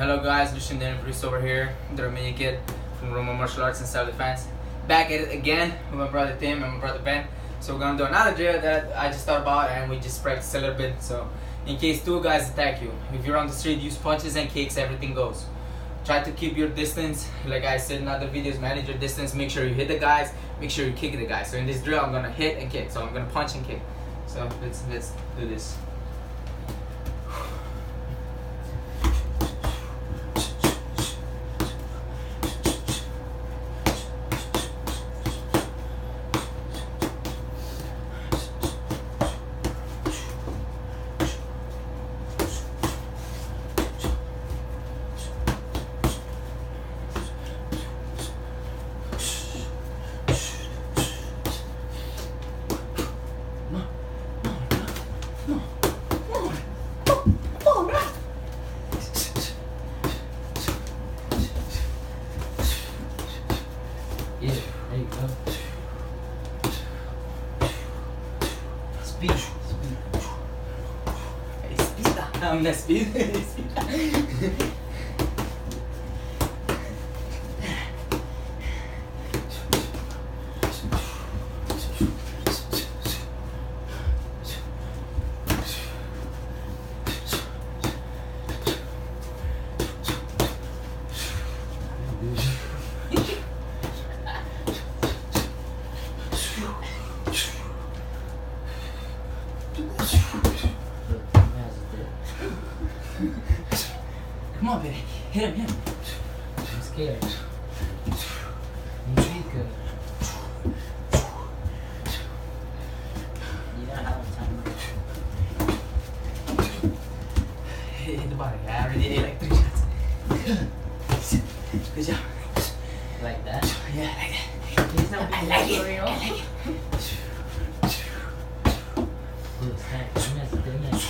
Hello guys, Lucian the Priest over here, the Romanian kid from Roman Martial Arts and Self-Defense. Back at it again with my brother Tim and my brother Ben. So we're gonna do another drill that I just thought about and we just practiced a little bit. So in case two guys attack you, if you're on the street, use punches and kicks, everything goes. Try to keep your distance, like I said in other videos, manage your distance, make sure you hit the guys, make sure you kick the guys. So in this drill I'm gonna hit and kick, so I'm gonna punch and kick. So let's do this. Yeah, there you go. Speed. I'm not speed. Come on, baby. Hit him. I'm scared. You feel good. You don't have time. Hit the body. I already did like 3 shots. Good job. Like that? Yeah, like that. He's not I like it. I like it. Good, thanks. Good night.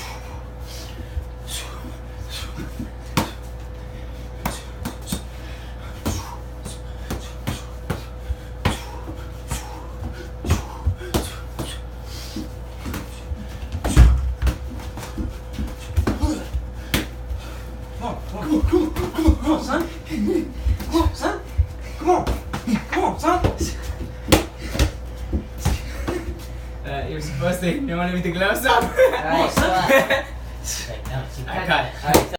Come on, son. Come on, son. Come on, son. You're supposed to. You want to leave the gloves up? Alright, Come on, son. Wait, no, I cut it. Alright,